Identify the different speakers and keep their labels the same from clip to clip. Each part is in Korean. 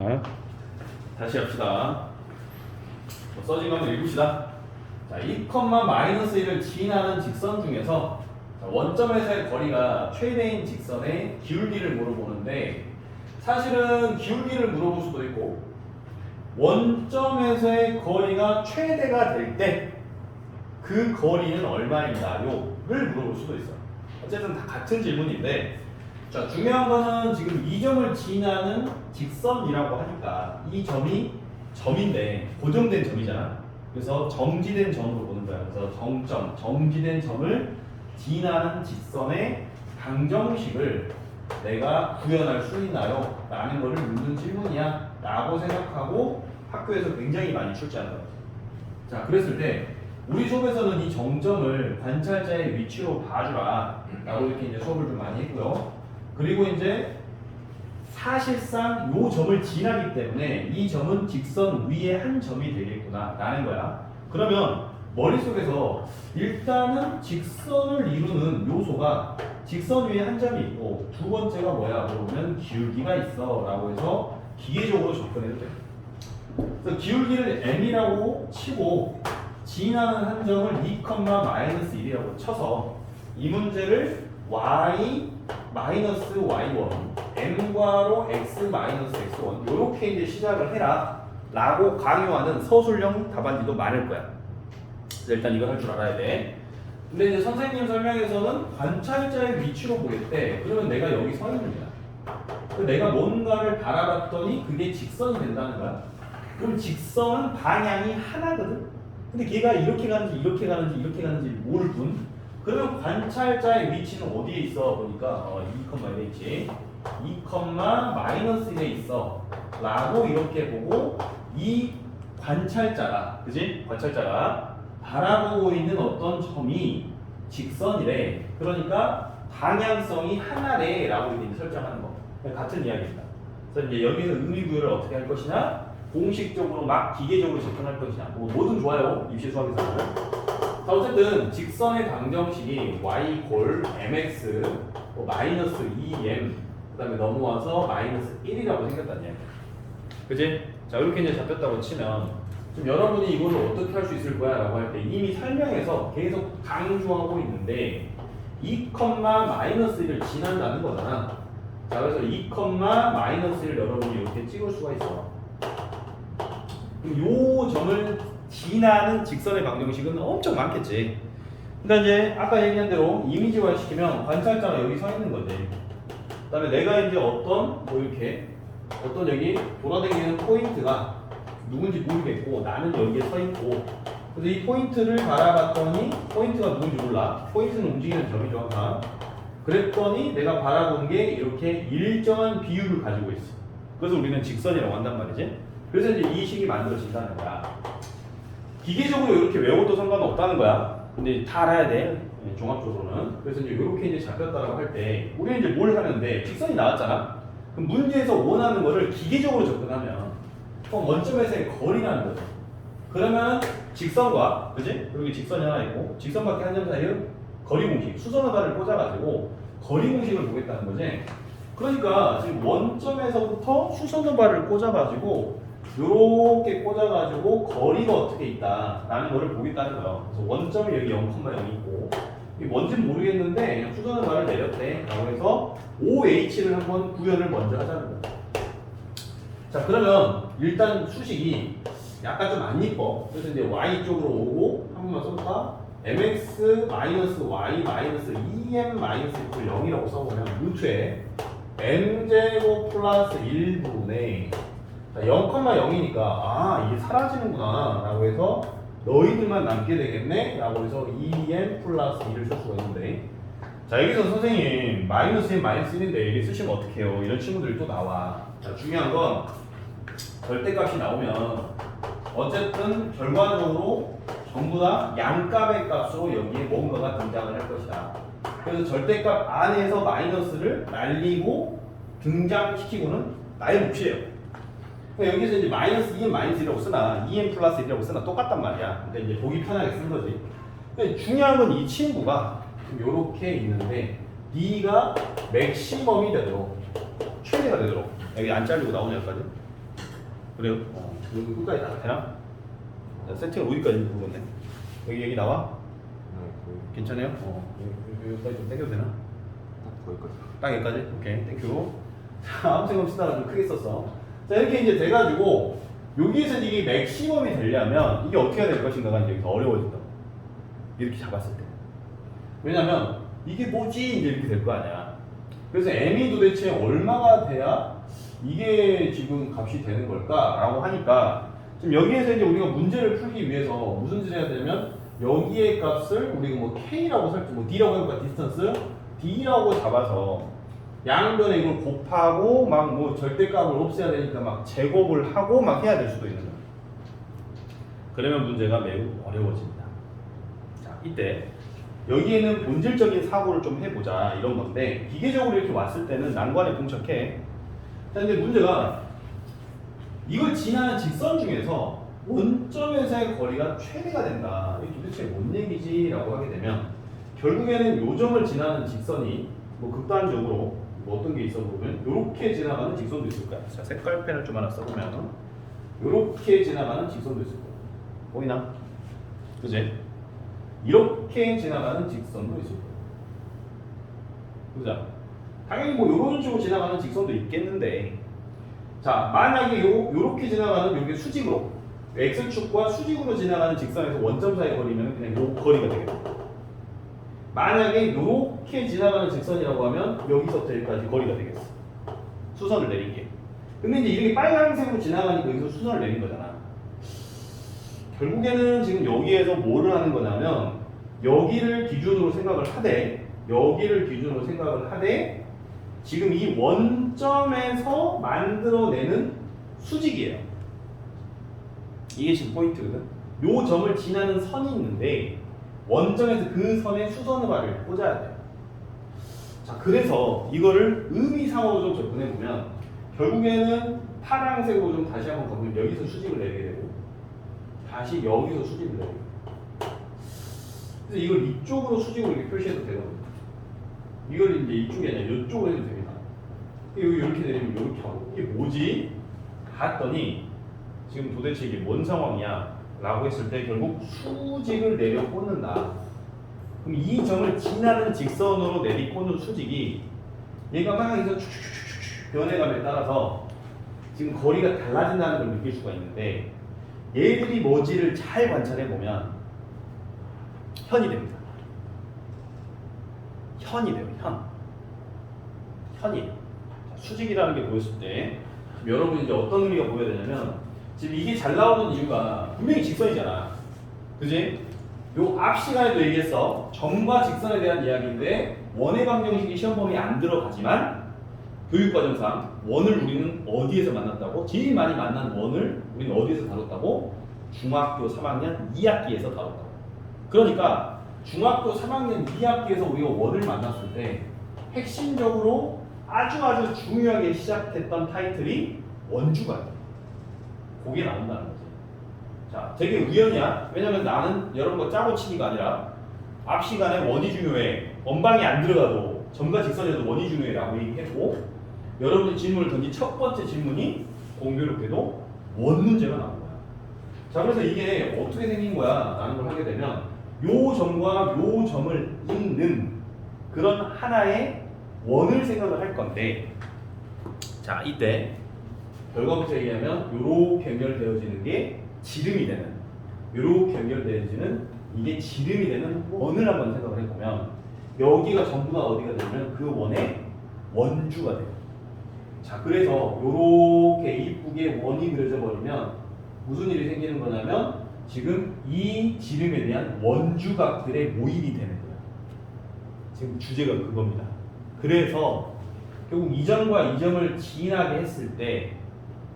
Speaker 1: 자, 다시 합시다. 써진 거 한번 읽읍시다. 자, 2,-1을 지나는 직선 중에서 원점에서의 거리가 최대인 직선의 기울기를 물어보는데, 사실은 기울기를 물어볼 수도 있고 원점에서의 거리가 최대가 될 때 그 거리는 얼마인가요? 를 물어볼 수도 있어요. 어쨌든 다 같은 질문인데, 자, 중요한 거는 지금 이 점을 지나는 직선이라고 하니까 이 점이 점인데 고정된 점이잖아. 그래서 정지된 점으로 보는 거야. 그래서 정점, 정지된 점을 지나는 직선의 방정식을 내가 구현할 수 있나요? 라는 거를 묻는 질문이야 라고 생각하고 학교에서 굉장히 많이 출제하는 거야. 자, 그랬을 때 우리 수업에서는 이 정점을 관찰자의 위치로 봐주라 라고 이렇게 이제 수업을 좀 많이 했고요. 그리고 이제 사실상 이 점을 지나기 때문에 이 점은 직선 위에 한 점이 되겠구나 라는 거야. 그러면 머릿속에서 일단은 직선을 이루는 요소가 직선 위에 한 점이 있고, 두 번째가 뭐야? 그러면 기울기가 있어 라고 해서 기계적으로 접근해도 돼. 그래서 기울기를 m이라고 치고 지나는 한 점을 2,-1이라고 쳐서 이 문제를 y-y1 m과로 x-x1 요렇게 이제 시작을 해라 라고 강요하는 서술형 답안지도 많을 거야. 그래서 일단 이걸 할 줄 알아야 돼. 근데 이제 선생님 설명에서는 관찰자의 위치로 보겠대. 그러면 내가 여기 서 있는 거야. 내가 뭔가를 바라봤더니 그게 직선이 된다는 거야. 그럼 직선은 방향이 하나거든. 근데 걔가 이렇게 가는지 이렇게 가는지 이렇게 가는지 모를 뿐. 그러면 관찰자의 위치는 어디에 있어? 보니까 2,1에 있지. 2,-1에 있어 라고 이렇게 보고, 이 관찰자가, 그지? 관찰자가 바라보고 있는 어떤 점이 직선이래. 그러니까 방향성이 하나래 라고 이렇게 설정하는 거. 같은 이야기입니다. 그래서 이제 여기서 의미부여를 어떻게 할 것이냐, 공식적으로 막 기계적으로 접근할 것이냐, 뭐 뭐든 좋아요. 입시 수학에서는. 자, 어쨌든 직선의 방정식이 y 골 mx 마이너스 2m 그 다음에 넘어와서 마이너스 1이라고 생겼다는 이야기야. 그지? 자, 이렇게 이제 잡혔다고 치면 지금 여러분이 이거를 어떻게 할 수 있을 거야 라고 할 때 이미 설명에서 계속 강조하고 있는데 2,-1을 지난다는 거잖아. 자, 그래서 2,-1을 여러분이 이렇게 찍을 수가 있어. 그럼 요 점을 지나는 직선의 방정식은 엄청 많겠지. 그러니까 이제 아까 얘기한 대로 이미지화 시키면 관찰자가 여기 서 있는 거지. 그 다음에 내가 이제 어떤 뭐 이렇게 어떤 여기 돌아다니는 포인트가 누군지 모르겠고 나는 여기에 서 있고, 그래서 이 포인트를 바라봤더니 포인트가 누군지 몰라. 포인트는 움직이는 점이죠 항상. 그랬더니 내가 바라본 게 이렇게 일정한 비율을 가지고 있어. 그래서 우리는 직선이라고 한단 말이지. 그래서 이제 이 식이 만들어진다는 거야. 기계적으로 이렇게 외워도 상관없다는 거야. 근데 다 알아야 돼. 종합적으로는. 그래서 이제 이렇게 이제 잡혔다라고 할 때 우리는 이제 뭘 하는데 직선이 나왔잖아. 그럼 문제에서 원하는 거를 기계적으로 접근하면 원점에서의 거리라는 거죠. 그러면 직선과, 그지? 여기 직선이 하나 있고 직선밖에 한 점 사이의 거리 공식, 수선의 발을 꽂아가지고 거리 공식을 보겠다는 거지. 그러니까 지금 원점에서부터 수선의 발을 꽂아가지고 요렇게 꽂아가지고 거리가 어떻게 있다라는 거를 보겠다는 거예요. 그래서 원점이 여기 0,0이 있고, 이게 뭔지는 모르겠는데 그냥 수선의 발을 내렸대 라고 해서 OH를 한번 구현을 먼저 하자는 거예요. 자, 그러면 일단 수식이 약간 좀 안 이뻐. 그래서 이제 y 쪽으로 오고 한 번만 써볼까? mx-y-2m-0이라고 써보면 루트에 m제곱 플러스 1분의 0,0이니까 아 이게 사라지는구나 라고 해서 너희들만 남게 되겠네 라고 해서 2m 플러스 2를 쓸 수가 있는데, 자 여기서 선생님 마이너스 1 마이너스 1인데 이게 쓰시면 어떡해요? 이런 친구들이 또 나와. 자, 중요한 건 절대값이 나오면 어쨌든 결과적으로 전부 다 양값의 값으로 여기에 뭔가가 등장을 할 것이다. 그래서 절대값 안에서 마이너스를 날리고 등장시키고는 나의 몫이에요. 그러니까 여기서 이제 마이너스 2m 마이너스 1이라고 쓰나 2m 플러스 1이라고 쓰나 똑같단 말이야. 근데 이제 보기 편하게 쓴 거지. 근데 중요한 건 이 친구가 요렇게 있는데 D가 맥시멈이 되도록, 최대가 되도록, 여기 안 잘리고 나오냐 여기까지. 그래요? 여기 끝까지 다 되나? 세팅을 어디까지 모르겠네. 여기 나와? 괜찮아요? 여기까지 좀 당겨도 되나?
Speaker 2: 딱 거기까지.
Speaker 1: 딱 여기까지? 오케이, 땡큐. 자, 아무 생각 없이 다가 좀 크게 썼어. 자, 이렇게 이제 돼가지고 여기에서 이게 맥시멈이 되려면 이게 어떻게 해야 될 것인가가 이제 더 어려워진다. 이렇게 잡았을 때. 왜냐면 이게 뭐지? 이제 이렇게 될 거 아니야. 그래서 m이 도대체 얼마가 돼야 이게 지금 값이 되는 걸까라고 하니까 지금 여기에서 이제 우리가 문제를 풀기 위해서 무슨 짓을 해야 되냐면 여기의 값을 우리가 뭐 k라고 설정, 뭐 d라고 해볼까? 디스턴스 d라고 잡아서 양변에 이걸 곱하고 막 뭐 절대값을 없애야 되니까 막 제곱을 하고 막 해야 될 수도 있는 거야. 그러면 문제가 매우 어려워집니다. 자, 이때 여기에는 본질적인 사고를 좀 해보자 이런 건데 기계적으로 이렇게 왔을 때는 난관에 봉착해. 자, 근데 문제가 이걸 지나는 직선 중에서 원점에서의 거리가 최대가 된다. 이게 도대체 뭔 얘기지? 라고 하게 되면 결국에는 요 점을 지나는 직선이 뭐 극단적으로 뭐 어떤 게 있어 보면 이렇게 지나가는 직선도 있을 거야. 자, 색깔 펜을 좀 하나 써보면 이렇게 지나가는 직선도 있을 거야. 보이나? 그지? 이렇게 지나가는 직선도 있을 거야. 그죠? 당연히 뭐 이런 식으로 지나가는 직선도 있겠는데, 자, 만약에 요렇게 지나가는 여기 수직으로 x축과 수직으로 지나가는 직선에서 원점 사이 거리면 그냥 요 거리가 되겠다. 만약에 요렇게 지나가는 직선이라고 하면 여기서부터 여기까지 거리가 되겠어. 수선을 내린 게. 근데 이제 이렇게 빨간색으로 지나가니까 여기서 수선을 내린 거잖아. 결국에는 지금 여기에서 뭐를 하는 거냐면 여기를 기준으로 생각을 하되 지금 이 원점에서 만들어내는 수직이에요. 이게 지금 포인트거든. 요 점을 지나는 선이 있는데 원점에서 그 선에 수선화를 꽂아야 돼요. 자, 그래서 이거를 의미상으로 좀 접근해 보면 결국에는 파란색으로 좀 다시 한번 가보면 여기서 수직을 내리게 되고 다시 여기서 수직을 내리게 돼요. 그래서 이걸 이쪽으로 수직으로 이렇게 표시해도 되거든요. 이걸 이제 이쪽이 아니라 이쪽으로 해도 됩니다. 여기 이렇게 내리면 이렇게 하고 이게 뭐지? 봤더니 지금 도대체 이게 뭔 상황이야? 라고 했을 때 결국 수직을 내려 꽂는다. 그럼 이 점을 지나는 직선으로 내리꽂는 수직이 얘가 막 여기서 축축축축 변해감에 따라서 지금 거리가 달라진다는 걸 느낄 수가 있는데 얘들이 뭐지를 잘 관찰해 보면 현이 됩니다. 현이 돼요. 현이에요. 수직이라는 게 보였을 때 여러분이 이제 어떤 의미가 보여야 되냐면 지금 이게 잘 나오는 이유가 분명히 직선이잖아. 그지? 요 앞 시간에도 얘기했어. 점과 직선에 대한 이야기인데 원의 방정식이 시험 범위에 안 들어가지만 교육과정상 원을 우리는 어디에서 만났다고? 제일 많이 만난 원을 우리는 어디에서 다뤘다고? 중학교 3학년 2학기에서 다뤘다고. 그러니까 중학교 3학년 2학기에서 우리가 원을 만났을 때 핵심적으로 아주 중요하게 시작했던 타이틀이 원주가 돼. 그게 나온다는 거지. 자, 되게 우연이야. 왜냐면 나는 여러분과 짜고 치기가 아니라 앞 시간에 원이 중요해. 원방이 안 들어가도 점과 직선에도 원이 중요해라고 얘기했고 여러분이 질문을 던진 첫 번째 질문이 공교롭게도 원 문제가 나온 거야. 자, 그래서 이게 어떻게 생긴 거야? 라는 걸 하게 되면 요 점과 요 점을 잇는 그런 하나의 원을 생각을 할 건데 자, 이때 결과부터 얘기하면 요렇게 연결되어지는 게 지름이 되는 요렇게 연결되어지는 이게 지름이 되는 원을 한번 생각을 해보면 여기가 전부가 어디가 되면 그 원의 원주가 돼요. 자, 그래서 요렇게 이쁘게 원이 그려져 버리면 무슨 일이 생기는 거냐면 지금 이 지름에 대한 원주각들의 모임이 되는 거야. 지금 주제가 그겁니다. 그래서 결국 이 점과 이 점을 지나게 했을 때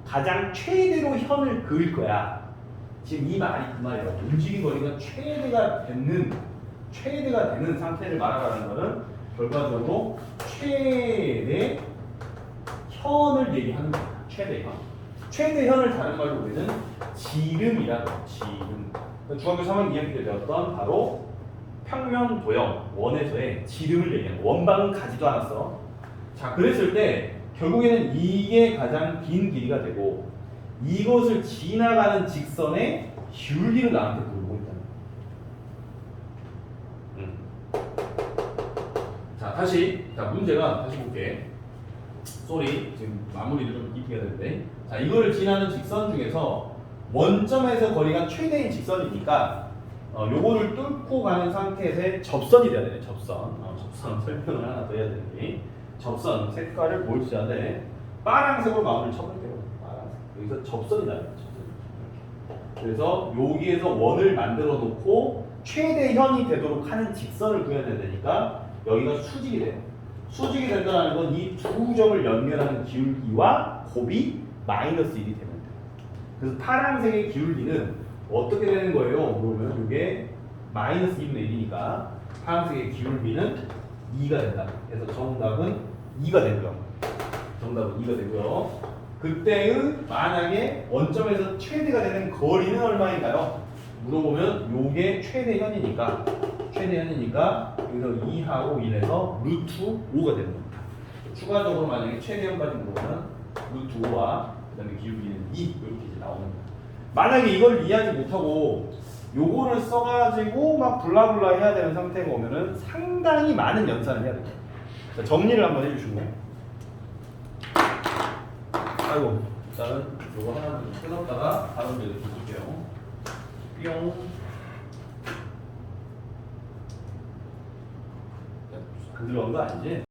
Speaker 1: 가장 최대로 현을 그을 거야. 지금 이 말이 그 말이야. 움직임 거리가 최대가 되는 상태를 말하라는 것은 결과적으로 최대 현을 얘기하는 거야. 최대 현. 최대 현을 다른 말로 우리는 지름이라고 해요. 지름. 중학교 3학년 2학기 때 배웠던 바로 평면 도형 원에서의 지름을 얘기하는 거야. 원방은 가지도 않았어. 자, 그랬을 때 결국에는 이게 가장 긴 길이가 되고 이것을 지나가는 직선의 기울기를 나한테 물어보고 있다는 거야. 자, 문제가 다시 볼게. 쏘리, 지금 마무리를 좀 깊게 해야 되는데. 자, 이거를 지나는 직선 중에서 원점에서 거리가 최대인 직선이니까 요거를 뚫고 가는 상태에서의 접선이 돼야 되네. 접선. 접선 설명을 하나 더 해야 되니. 접선 색깔을 보여줘야 돼. 빨간색으로 마무리를 쳐볼게요. 빨간색. 여기서 접선이 나요. 그래서 여기에서 원을 만들어 놓고 최대현이 되도록 하는 직선을 구해야 되니까 여기가 수직이 돼요. 수직이 된다는 건 이 두 점을 연결하는 기울기와 곱이 마이너스 1이 되면 돼요. 그래서 파란색의 기울기는 어떻게 되는 거예요? 그러면 이게 마이너스 2분의 1이니까 파란색의 기울기는 2가 된다. 그래서 정답은 2가 되고요. 정답은 2가 되고요. 그때의 만약에 원점에서 최대가 되는 거리는 얼마인가요? 물어보면 요게 최대현이니까 여기서 2하고 1에서 루트 5가 되는 겁니다. 추가적으로 만약에 최대현까지 물어보면 루트 5와 그 다음에 기울기는 2 이렇게 이제 나오는 거예요. 만약에 이걸 이해하지 못하고 요거를 써가지고 막 블라블라 해야 되는 상태가 오면은 상당히 많은 연산을 해야 돼요. 자, 정리를 한번 해주시고. 아이고, 일단은 요거 하나 끊었다가 다른 데로 볼게요. 뿅. 안 들어간 거 아니지?